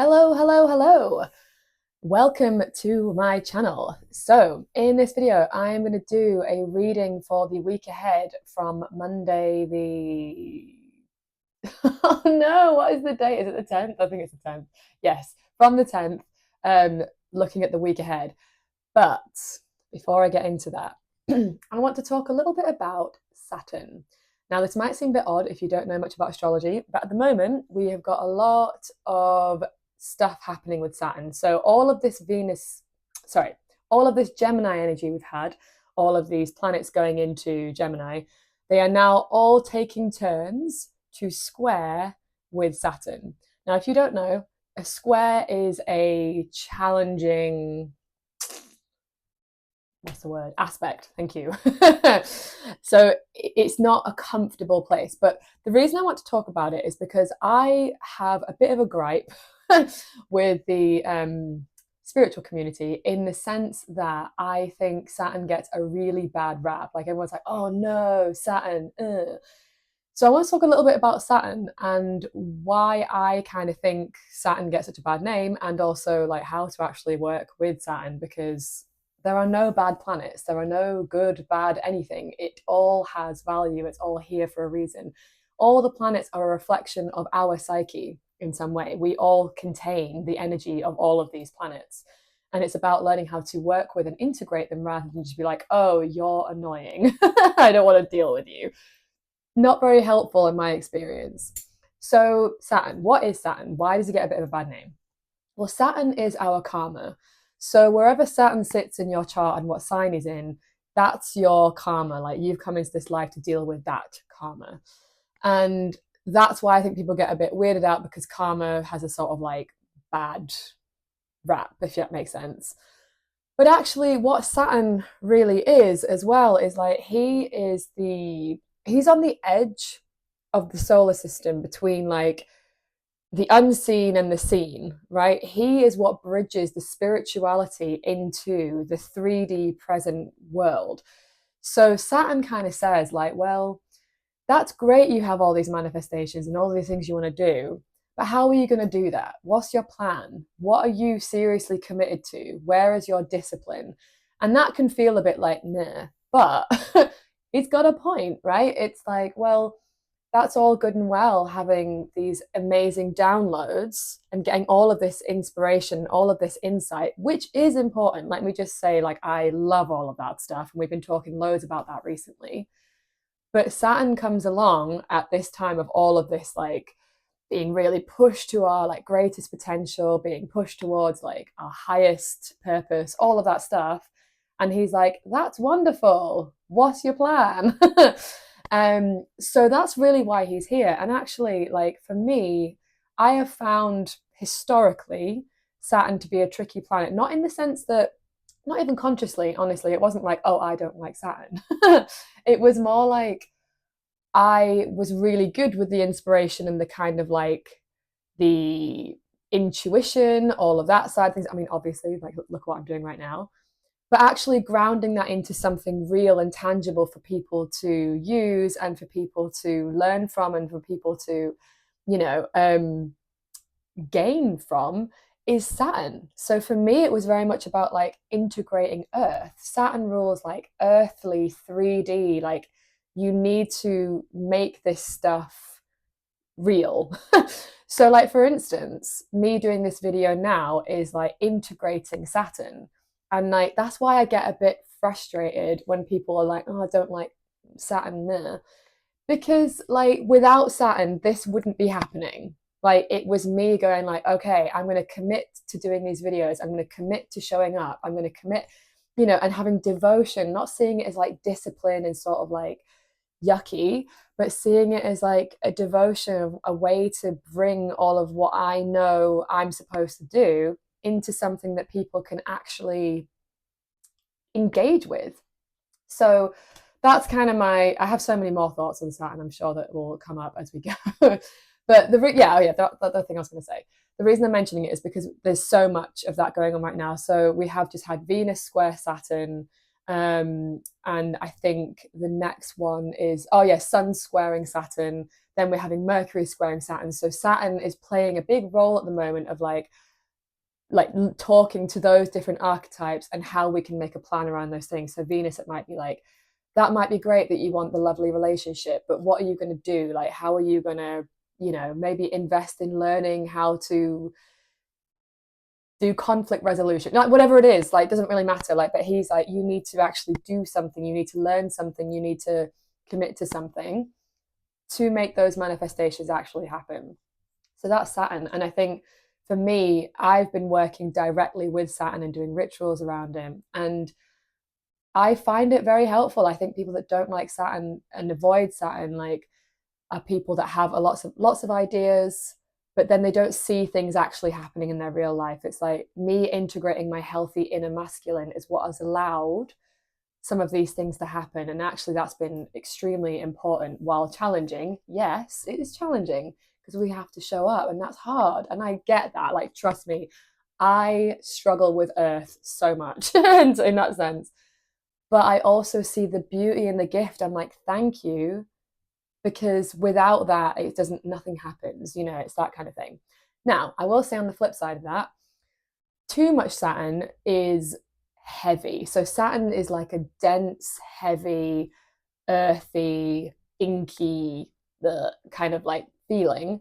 Hello, hello, hello. Welcome to my channel. So, in this video, I'm going to do a reading for the week ahead from Monday the... Oh no, what is the date? Is it the 10th? I think it's the 10th. Yes, from the 10th, looking at the week ahead. But before I get into that, I want to talk a little bit about Saturn. Now, this might seem a bit odd if you don't know much about astrology, but at the moment, we have got a lot of stuff happening with Saturn. So all of this all of this Gemini energy we've had, all of these planets going into Gemini, they are now all taking turns to square with Saturn. Now, if you don't know, a square is a challenging, what's the word, aspect, thank you. So it's not a comfortable place, but the reason I want to talk about it is because I have a bit of a gripe with the spiritual community, in the sense that I think Saturn gets a really bad rap. Like, everyone's like, oh no, Saturn, ugh. So I want to talk a little bit about Saturn and why I kind of think Saturn gets such a bad name, and also like how to actually work with Saturn, because there are no bad planets. There are no good, bad, anything. It all has value. It's all here for a reason. All the planets are a reflection of our psyche in some way. We all contain the energy of all of these planets. And it's about learning how to work with and integrate them, rather than just be like, oh, you're annoying. I don't want to deal with you. Not very helpful in my experience. So Saturn, what is Saturn? Why does it get a bit of a bad name? Well, Saturn is our karma. So wherever Saturn sits in your chart and what sign he's in, that's your karma. Like, you've come into this life to deal with that karma. And that's why I think people get a bit weirded out, because karma has a sort of like bad rap, if that makes sense. But actually, what Saturn really is as well is like, he's on the edge of the solar system, between like the unseen and the seen, right? He is what bridges the spirituality into the 3D present world. So Saturn kind of says, like, well, that's great, you have all these manifestations and all these things you want to do, but how are you going to do that? What's your plan? What are you seriously committed to? Where is your discipline? And that can feel a bit like, nah, but it's got a point, right? It's like, well, that's all good and well, having these amazing downloads and getting all of this inspiration, all of this insight, which is important. Let me just say, like, I love all of that stuff, and we've been talking loads about that recently. But Saturn comes along at this time of all of this, like, being really pushed to our like greatest potential, being pushed towards like our highest purpose, all of that stuff. And he's like, that's wonderful. What's your plan? So that's really why he's here. And actually, like, for me, I have found historically Saturn to be a tricky planet, not in the sense that, not even consciously, honestly, it wasn't like, oh, I don't like Saturn. It was more like, I was really good with the inspiration and the kind of like the intuition, all of that side of things. I mean, obviously, like, look what I'm doing right now. But actually grounding that into something real and tangible for people to use, and for people to learn from, and for people to, you know, gain from, is Saturn. So for me, it was very much about like integrating Earth. Saturn rules like earthly 3D, like, you need to make this stuff real. So like, for instance, me doing this video now is like integrating Saturn. And like, that's why I get a bit frustrated when people are like, oh, I don't like Saturn there. Because like, without Saturn, this wouldn't be happening. Like, it was me going like, okay, I'm going to commit to doing these videos. I'm going to commit to showing up. I'm going to commit, you know, and having devotion, not seeing it as like discipline and sort of like yucky, but seeing it as like a devotion, a way to bring all of what I know I'm supposed to do into something that people can actually engage with. So that's kind of I have so many more thoughts on that, and I'm sure that will come up as we go. But the thing I was going to say, the reason I'm mentioning it is because there's so much of that going on right now. So we have just had Venus square Saturn, And I think the next one is, oh yeah, Sun squaring Saturn. Then we're having Mercury squaring Saturn. So Saturn is playing a big role at the moment of like talking to those different archetypes and how we can make a plan around those things. So Venus, it might be like, that might be great that you want the lovely relationship, but what are you going to do? Like, how are you going to, you know, maybe invest in learning how to do conflict resolution, like whatever it is, like doesn't really matter. Like, but he's like, you need to actually do something, you need to learn something, you need to commit to something to make those manifestations actually happen. So that's Saturn. And I think for me, I've been working directly with Saturn and doing rituals around him, and I find it very helpful. I think people that don't like Saturn and avoid Saturn like are people that have lots of ideas, but then they don't see things actually happening in their real life. It's like me integrating my healthy inner masculine is what has allowed some of these things to happen. And actually that's been extremely important. While challenging, yes, it is challenging because we have to show up, and that's hard. And I get that. Like, trust me, I struggle with Earth so much in that sense. But I also see the beauty and the gift. I'm like, thank you, because without that, it doesn't, nothing happens, you know, it's that kind of thing. Now, I will say on the flip side of that, too much Saturn is heavy. So Saturn is like a dense, heavy, earthy, inky, the kind of like feeling.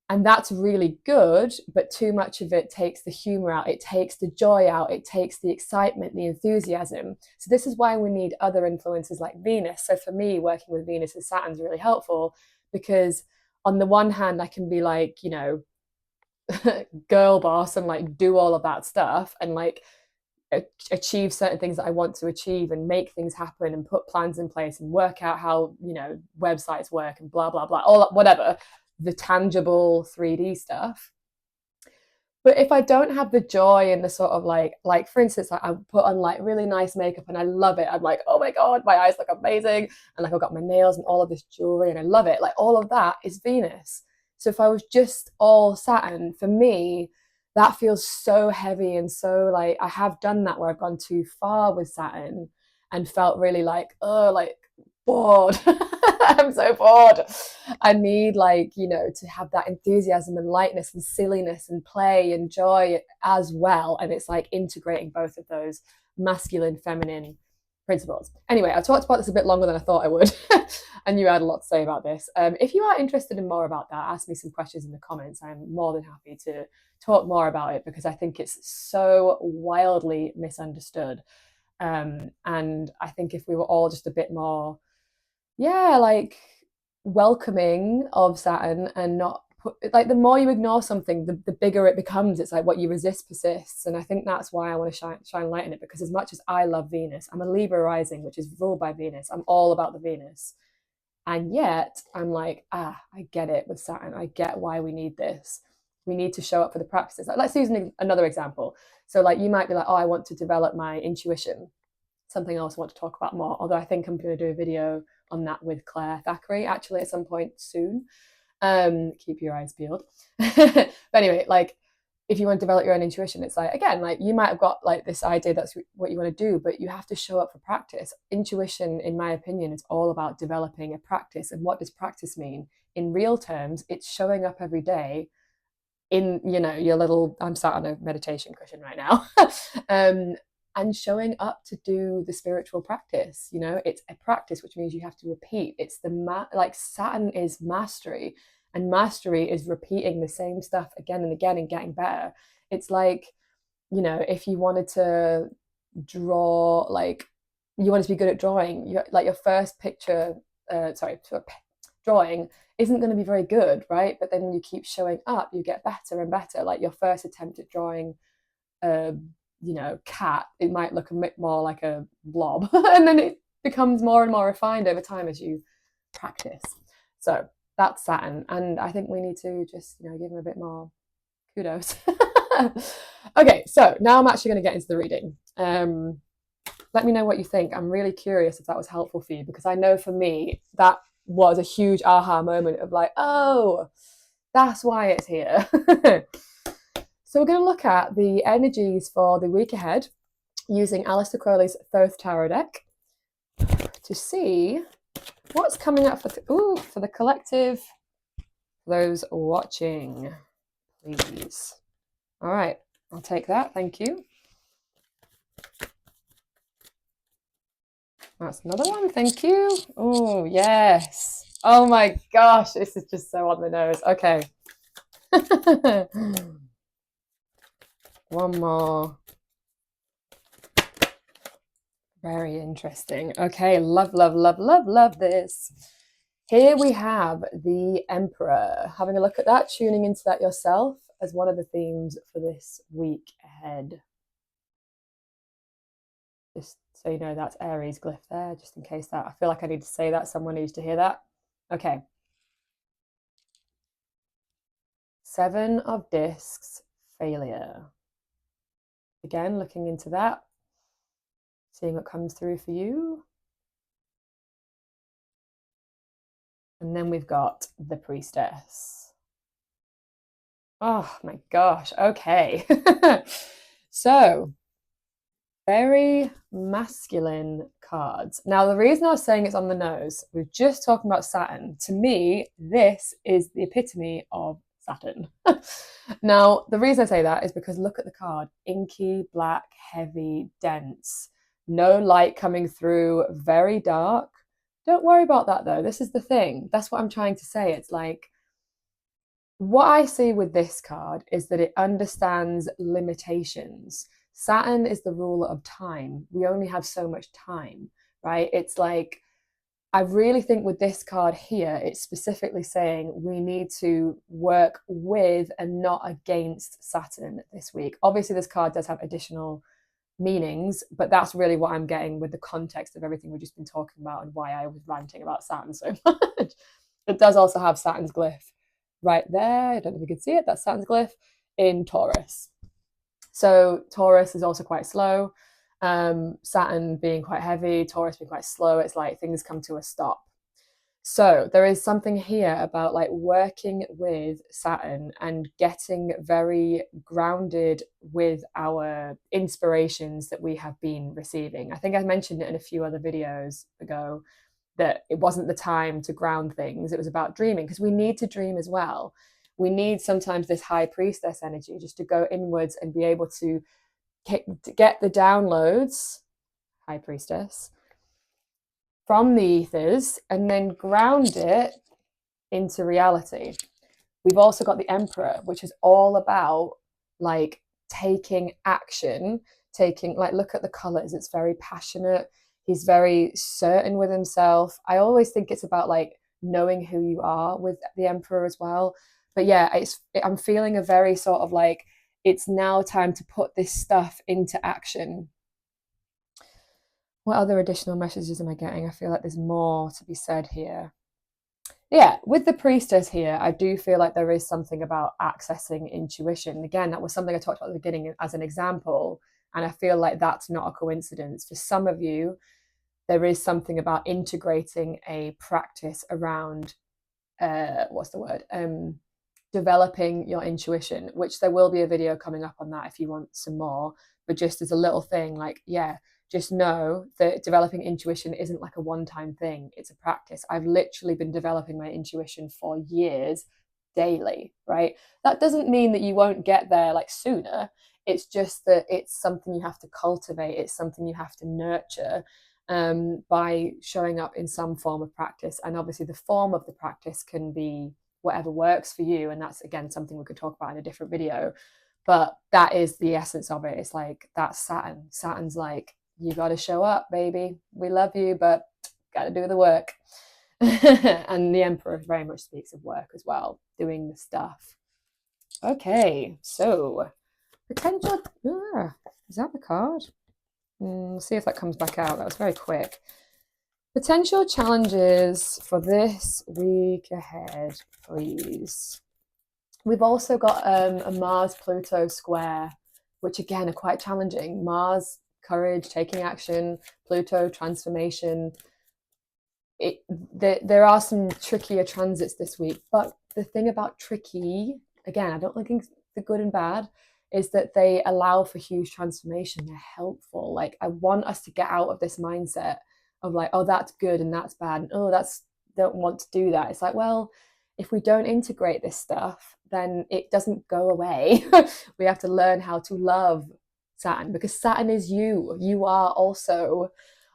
And that's really good, but too much of it takes the humor out, it takes the joy out, it takes the excitement, the enthusiasm. So this is why we need other influences like Venus. So for me, working with Venus and Saturn is really helpful, because on the one hand, I can be like, you know, girl boss and like do all of that stuff and like achieve certain things that I want to achieve and make things happen and put plans in place and work out how, you know, websites work and blah, blah, blah, all whatever, the tangible 3D stuff. But if I don't have the joy and the sort of like for instance, I put on like really nice makeup and I love it. I'm like, oh my God, my eyes look amazing. And like I've got my nails and all of this jewelry and I love it. Like all of that is Venus. So if I was just all Saturn, for me, that feels so heavy and so like I have done that where I've gone too far with Saturn and felt really like, oh, like bored. I'm so bored. I need like, you know, to have that enthusiasm and lightness and silliness and play and joy as well. And it's like integrating both of those masculine, feminine principles. Anyway, I talked about this a bit longer than I thought I would. I knew I had a lot to say about this. If you are interested in more about that, ask me some questions in the comments. I'm more than happy to talk more about it because I think it's so wildly misunderstood. And I think if we were all just a bit more, yeah, like welcoming of Saturn and not put, like the more you ignore something, the bigger it becomes. It's like what you resist persists. And I think that's why I want to shine light in it, because as much as I love Venus, I'm a Libra rising, which is ruled by Venus. I'm all about the Venus. And yet I'm like, I get it with Saturn. I get why we need this. We need to show up for the practices. Like, let's use another example. So like you might be like, oh, I want to develop my intuition. Something else I want to talk about more, although I think I'm going to do a video on that with Claire Thackeray actually at some point soon. Keep your eyes peeled. But anyway, like if you want to develop your own intuition, it's like, again, like you might have got like this idea that's what you want to do, but you have to show up for practice. Intuition, in my opinion, is all about developing a practice. And what does practice mean? In real terms, it's showing up every day in, you know, your little, I'm sat on a meditation cushion right now. And showing up to do the spiritual practice. You know, it's a practice, which means you have to repeat. It's like Saturn is mastery, and mastery is repeating the same stuff again and again and getting better. It's like, you know, if you wanted to draw, like you wanted to be good at drawing, like your first picture, drawing isn't going to be very good, right? But then when you keep showing up, you get better and better. Like your first attempt at drawing you know, cat, it might look a bit more like a blob and then it becomes more and more refined over time as you practice. So that's Saturn, and I think we need to just, you know, give him a bit more kudos. Okay, so now I'm actually going to get into the reading. Let me know what you think. I'm really curious if that was helpful for you, because I know for me that was a huge aha moment of like, oh, that's why it's here. So we're going to look at the energies for the week ahead. using Aleister Crowley's Thoth Tarot Deck to see what's coming up for the collective, those watching, please. All right, I'll take that. Thank you. That's another one. Thank you. Oh, yes. Oh my gosh, this is just so on the nose. Okay. One more. Very interesting. Okay, love, love, love, love, love this. Here we have the Emperor. Having a look at that, tuning into that yourself as one of the themes for this week ahead. Just so you know, that's Aries glyph there, just in case that. I feel like I need to say that. Someone needs to hear that. Okay. 7 of Discs, failure. Again, looking into that, seeing what comes through for you. And then we've got the Priestess. Oh my gosh, okay. So, very masculine cards. Now, the reason I was saying it's on the nose, we're just talking about Saturn. To me, this is the epitome of Saturn. Now, the reason I say that is because look at the card. Inky, black, heavy, dense. No light coming through, very dark. Don't worry about that though. This is the thing. That's what I'm trying to say. It's like, what I see with this card is that it understands limitations. Saturn is the ruler of time. We only have so much time, right? It's like, I really think with this card here, it's specifically saying we need to work with and not against Saturn this week. Obviously, this card does have additional meanings, but that's really what I'm getting with the context of everything we've just been talking about and why I was ranting about Saturn so much. It does also have Saturn's glyph right there. I don't know if you can see it. That's Saturn's glyph in Taurus. So Taurus is also quite slow. Saturn being quite heavy, Taurus being quite slow. It's like things come to a stop. So there is something here about like working with Saturn and getting very grounded with our inspirations that we have been receiving. I think I mentioned it in a few other videos ago that it wasn't the time to ground things. It was about dreaming, because we need to dream as well. We need sometimes this high priestess energy just to go inwards and be able to get the downloads, high priestess, from the ethers and then ground it into reality. We've also got the Emperor, which is all about like taking action, taking, like, look at the colors. It's very passionate. He's very certain with himself. I always think it's about like knowing who you are with the Emperor as well. But yeah, I'm feeling a very sort of like, it's now time to put this stuff into action. What other additional messages am I getting? I feel like there's more to be said here. Yeah, with the Priestess here, I do feel like there is something about accessing intuition. Again, that was something I talked about at the beginning as an example, and I feel like that's not a coincidence. For some of you, there is something about integrating a practice around, developing your intuition, which there will be a video coming up on that if you want some more. But just as a little thing, like, yeah, just know that developing intuition isn't like a one-time thing. It's a practice. I've literally been developing my intuition for years, daily, right? That doesn't mean that you won't get there like sooner. It's just that it's something you have to cultivate. It's something you have to nurture by showing up in some form of practice. And obviously the form of the practice can be whatever works for you. And that's, again, something we could talk about in a different video. But that is the essence of it. It's like, that's Saturn. Saturn's like, you got to show up, baby. We love you, but got to do the work. And the Emperor very much speaks of work as well, doing the stuff. Okay, so potential. Is that the card? See if that comes back out. That was very quick. Potential challenges for this week ahead, please. We've also got a Mars-Pluto square, which again are quite challenging. Mars, courage, taking action. Pluto, transformation. There are some trickier transits this week, but the thing about tricky, again, I don't think the good and bad, is that they allow for huge transformation. They're helpful. Like, I want us to get out of this mindset of like, oh, that's good and that's bad, and oh, that's, don't want to do that. It's like, well, if we don't integrate this stuff, then it doesn't go away. We have to learn how to love Saturn, because Saturn is you. You are also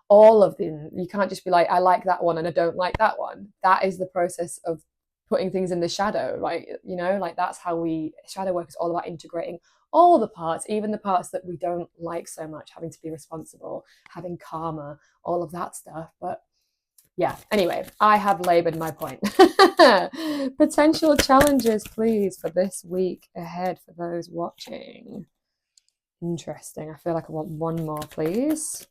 all of them. You can't just be like, I like that one and I don't like that one. That is the process of putting things in the shadow, right? You know, like that's how we, shadow work is all about integrating all the parts, even the parts that we don't like so much, having to be responsible, having karma, all of that stuff. But yeah, anyway, I have labored my point. Potential challenges, please, for this week ahead for those watching. Interesting. I feel like I want one more, please.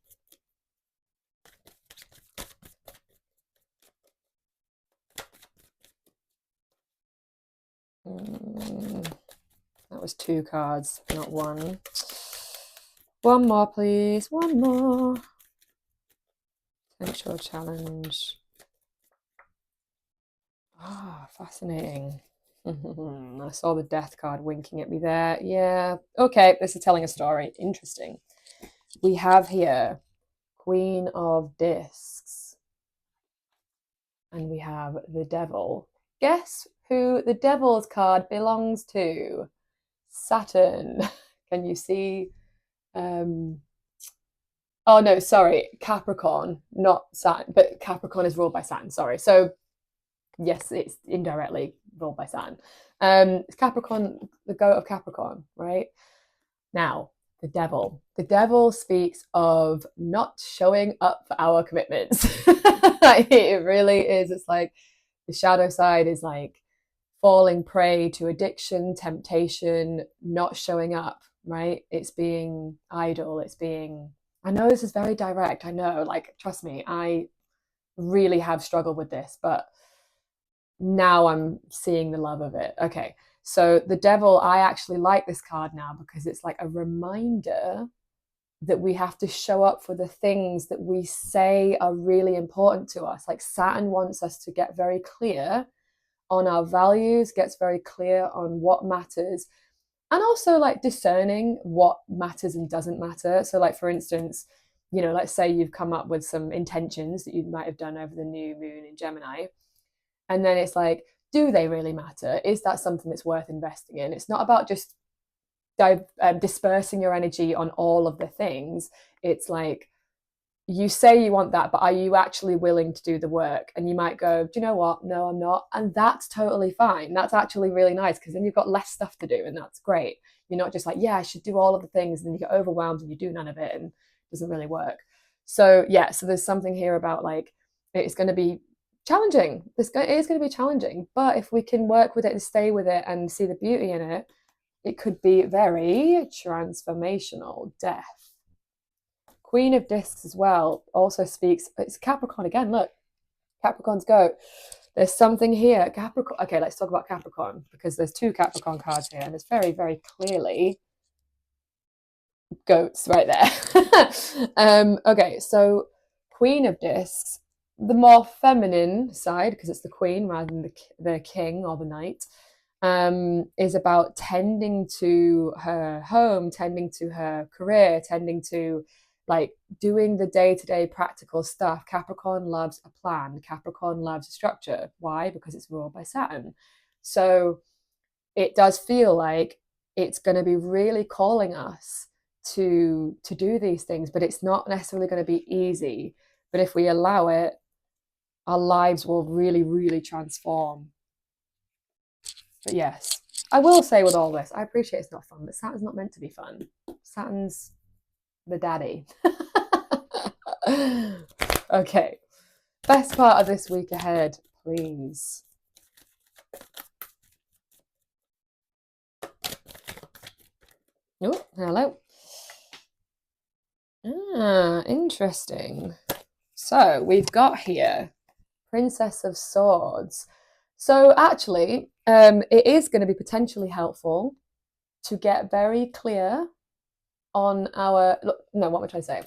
That was 2 cards, not 1. One more, please. One more. Potential challenge. Ah, fascinating. I saw the death card winking at me there. Yeah. Okay, this is telling a story. Interesting. We have here Queen of Discs. And we have the Devil. Guess who the Devil's card belongs to? Saturn. Can you see? Oh no, sorry, Capricorn, not Saturn, but Capricorn is ruled by Saturn. Sorry. So yes, it's indirectly ruled by Saturn. It's Capricorn, the goat of Capricorn, right? Now, the devil. The devil speaks of not showing up for our commitments. It really is. It's like the shadow side is like falling prey to addiction, temptation, not showing up, right? It's being idle. It's being, I know this is very direct. I know, like, trust me, I really have struggled with this, but now I'm seeing the love of it. Okay. So the devil, I actually like this card now because it's like a reminder that we have to show up for the things that we say are really important to us. Like Saturn wants us to get very clear on our values, gets very clear on what matters, and also like discerning what matters and doesn't matter. So like, for instance, you know, let's say you've come up with some intentions that you might have done over the new moon in Gemini, and then it's like, do they really matter? Is that something that's worth investing in? It's not about just dispersing your energy on all of the things. It's like, you say you want that, but are you actually willing to do the work? And you might go, do you know what? No, I'm not. And that's totally fine. That's actually really nice, because then you've got less stuff to do, and that's great. You're not just like, yeah, I should do all of the things, and then you get overwhelmed and you do none of it and it doesn't really work. So yeah, so there's something here about like, it's going to be challenging. It is going to be challenging, but if we can work with it and stay with it and see the beauty in it, it could be very transformational. Death. Queen of Discs as well also speaks, it's Capricorn again, look, Capricorn's goat. There's something here. Capricorn. Okay, let's talk about Capricorn, because there's 2 Capricorn cards here, and it's very, very clearly goats right there. Okay, so Queen of Discs, the more feminine side, because it's the queen rather than the king or the knight, is about tending to her home, tending to her career, tending to like doing the day-to-day practical stuff. Capricorn loves a plan. Capricorn loves a structure. Why? Because it's ruled by Saturn. So it does feel like it's going to be really calling us to do these things, but it's not necessarily going to be easy. But if we allow it, our lives will really, really transform. But yes, I will say with all this, I appreciate it's not fun, but Saturn's not meant to be fun. Saturn's the daddy. Okay, best part of this week ahead, please. Oh, hello. Interesting. So we've got here Princess of Swords. So actually, it is going to be potentially helpful to get very clear on our, no, what am I trying to say?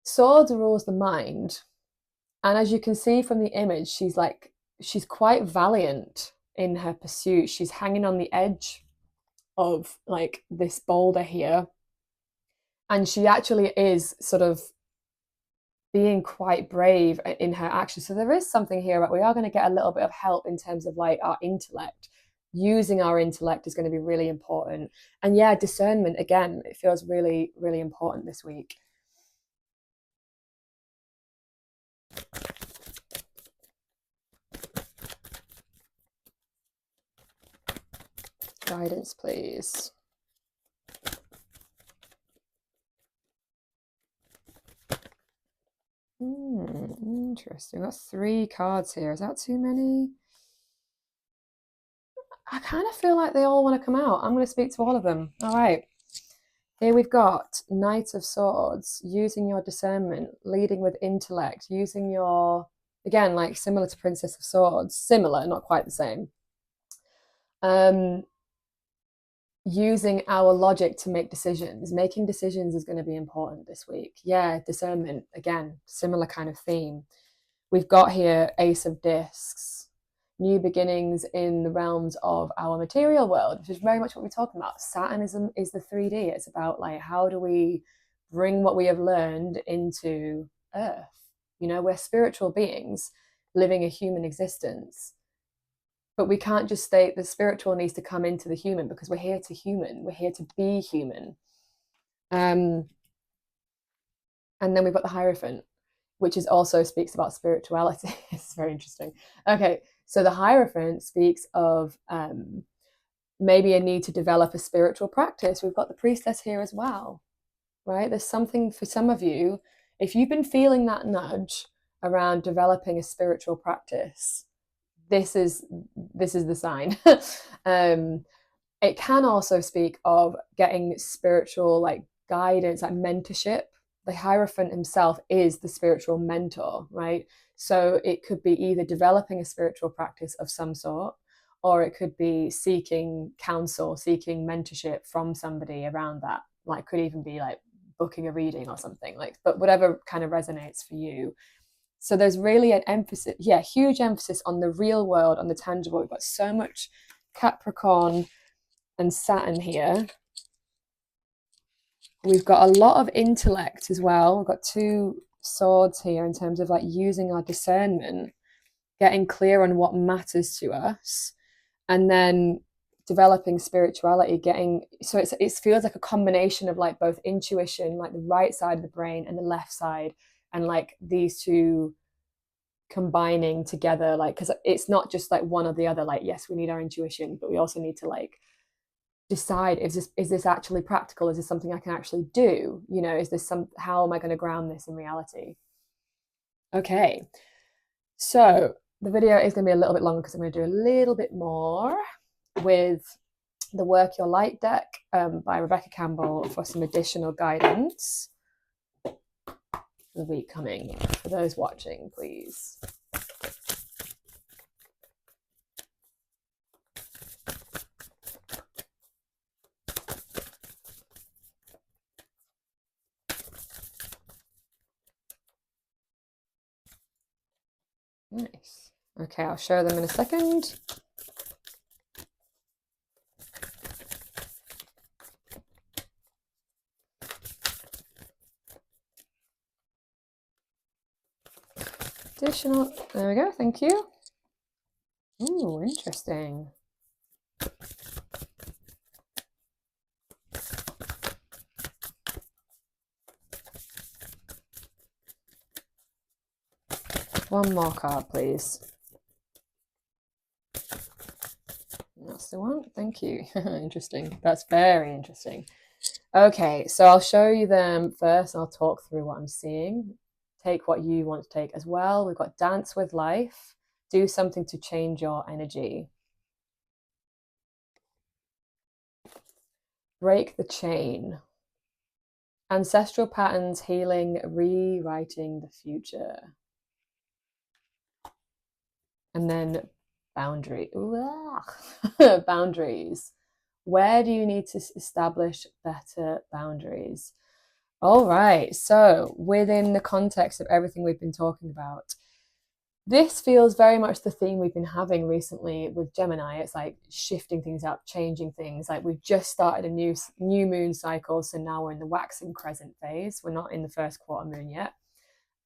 Swords rules the mind. And as you can see from the image, she's quite valiant in her pursuit. She's hanging on the edge of like this boulder here, and she actually is sort of being quite brave in her actions. So there is something here that we are going to get a little bit of help in terms of like our intellect. Using our intellect is going to be really important. And yeah, discernment, again, it feels really, really important this week. Guidance, please. Interesting. That's 3 cards here. Is that too many? I kind of feel like they all want to come out. I'm going to speak to all of them. All right. Here we've got Knight of Swords, using your discernment, leading with intellect, using your, again, like similar to Princess of Swords, similar, not quite the same. Using our logic to make decisions. Making decisions is going to be important this week. Yeah, discernment, again, similar kind of theme. We've got here Ace of Discs, new beginnings in the realms of our material world, which is very much what we're talking about. Saturn is the 3D. It's about like, how do we bring what we have learned into Earth? You know, we're spiritual beings living a human existence. But we can't just state the spiritual needs to come into the human, because we're here to human. We're here to be human. And then we've got the Hierophant, which is also speaks about spirituality. It's very interesting. Okay, so the Hierophant speaks of maybe a need to develop a spiritual practice. We've got the Priestess here as well, right? There's something for some of you, if you've been feeling that nudge around developing a spiritual practice, this is the sign. It can also speak of getting spiritual like guidance, like mentorship. The Hierophant himself is the spiritual mentor, right? So it could be either developing a spiritual practice of some sort, or it could be seeking counsel, seeking mentorship from somebody around that. Like, could even be like booking a reading or something, like, but whatever kind of resonates for you. So there's really an emphasis, huge emphasis on the real world, on the tangible. We've got so much Capricorn and Saturn here. We've got a lot of intellect as well. We've got 2 swords here in terms of like using our discernment, getting clear on what matters to us, and then developing spirituality, so it feels like a combination of like both intuition, like the right side of the brain, and the left side, and like these 2 combining together, like, because it's not just like one or the other. Like, yes, we need our intuition, but we also need to like decide, is this actually practical? Is this something I can actually do? You know, how am I going to ground this in reality? Okay, so the video is going to be a little bit longer because I'm going to do a little bit more with the Work Your Light deck by Rebecca Campbell for some additional guidance for the week coming. For those watching, please. Nice. Okay, I'll show them in a second. Additional, there we go, thank you. Ooh, interesting. One more card, please. That's the one, thank you. Interesting, that's very interesting. Okay, so I'll show you them first, and I'll talk through what I'm seeing. Take what you want to take as well. We've got Dance with Life. Do something to change your energy. Break the chain. Ancestral patterns, healing, rewriting the future. And then boundaries. Where do you need to establish better boundaries? All right, so within the context of everything we've been talking about, this feels very much the theme we've been having recently with Gemini. It's like shifting things up, changing things. Like we've just started a new moon cycle, so now we're in the waxing crescent phase. We're not in the first quarter moon yet.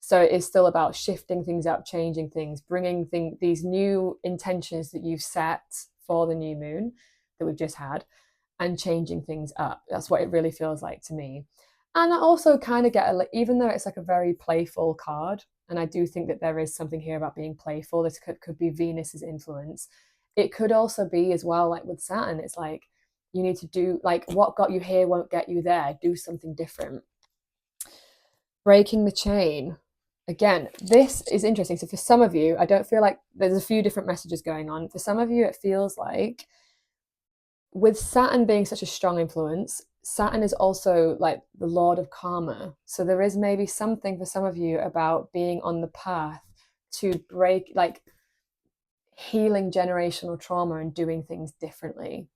So it's still about shifting things up, changing things, bringing these new intentions that you've set for the new moon that we've just had, and changing things up. That's what it really feels like to me. And I also kind of get, even though it's like a very playful card, and I do think that there is something here about being playful. This could be Venus's influence. It could also be as well, like with Saturn, it's like you need to do, like, what got you here won't get you there. Do something different. Breaking the chain. Again, this is interesting. So for some of you, I don't feel like there's a few different messages going on. For some of you, it feels like with Saturn being such a strong influence, Saturn is also like the Lord of Karma. So there is maybe something for some of you about being on the path to break, like healing generational trauma and doing things differently.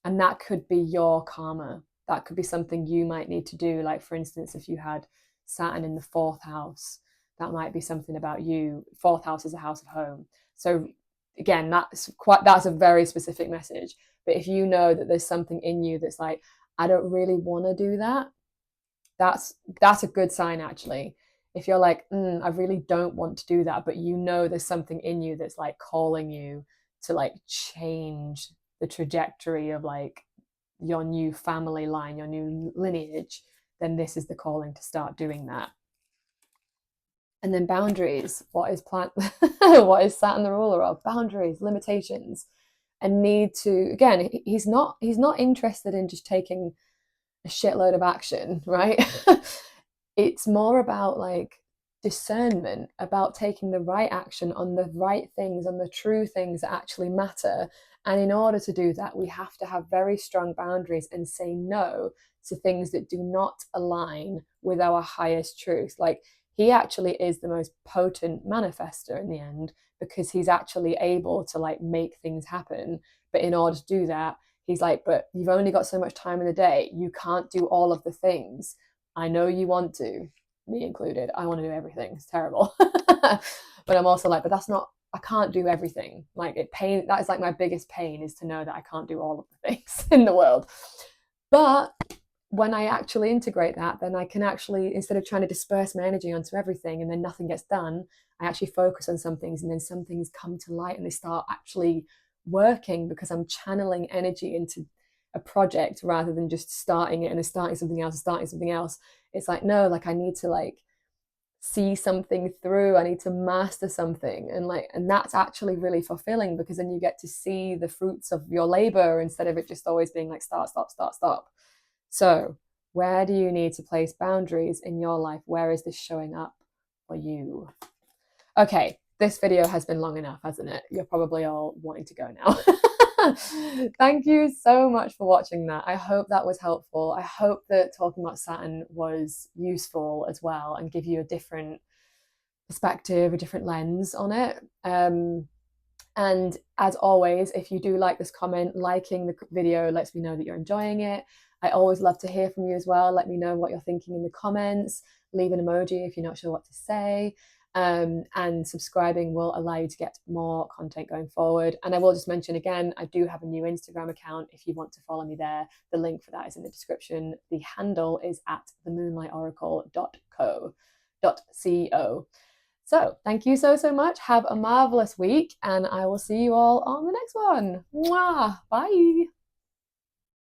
And that could be your karma. That could be something you might need to do. Like, for instance, if you had Saturn in the fourth house, that might be something about you. Fourth house is a house of home. So again, that's a very specific message. But if you know that there's something in you that's like, I don't really want to do that, that's a good sign, actually. If you're like, I really don't want to do that, but you know there's something in you that's like calling you to like change the trajectory of like your new family line, your new lineage, then this is the calling to start doing that. And then boundaries. What is what is Saturn the ruler of? Boundaries, limitations, and need to, again, he's not interested in just taking a shitload of action, right? It's more about like discernment, about taking the right action on the right things, on the true things that actually matter. And in order to do that, we have to have very strong boundaries and say no to things that do not align with our highest truth. Like, he actually is the most potent manifester in the end, because he's actually able to like make things happen. But in order to do that, he's like, but you've only got so much time in the day. You can't do all of the things. I know you want to, me included. I want to do everything. It's terrible. But I'm also like, but that's not, I can't do everything. Like, that is like my biggest pain, is to know that I can't do all of the things in the world. But when I actually integrate that, then I can actually, instead of trying to disperse my energy onto everything and then nothing gets done, I actually focus on some things, and then some things come to light and they start actually working because I'm channeling energy into a project rather than just starting it and then starting something else. It's like, no, like I need to like see something through. I need to master something, and that's actually really fulfilling, because then you get to see the fruits of your labor instead of it just always being like start, stop, start, stop. So where do you need to place boundaries in your life? Where is this showing up for you? Okay, this video has been long enough, hasn't it? You're probably all wanting to go now. Thank you so much for watching that. I hope that was helpful. I hope that talking about Saturn was useful as well, and give you a different perspective, a different lens on it. And as always, if you do like this comment, liking the video lets me know that you're enjoying it. I always love to hear from you as well. Let me know what you're thinking in the comments. Leave an emoji if you're not sure what to say. And subscribing will allow you to get more content going forward. And I will just mention again, I do have a new Instagram account if you want to follow me there. The link for that is in the description. The handle is at themoonlightoracle.co. So thank you so much. Have a marvelous week, and I will see you all on the next one. Mwah! Bye.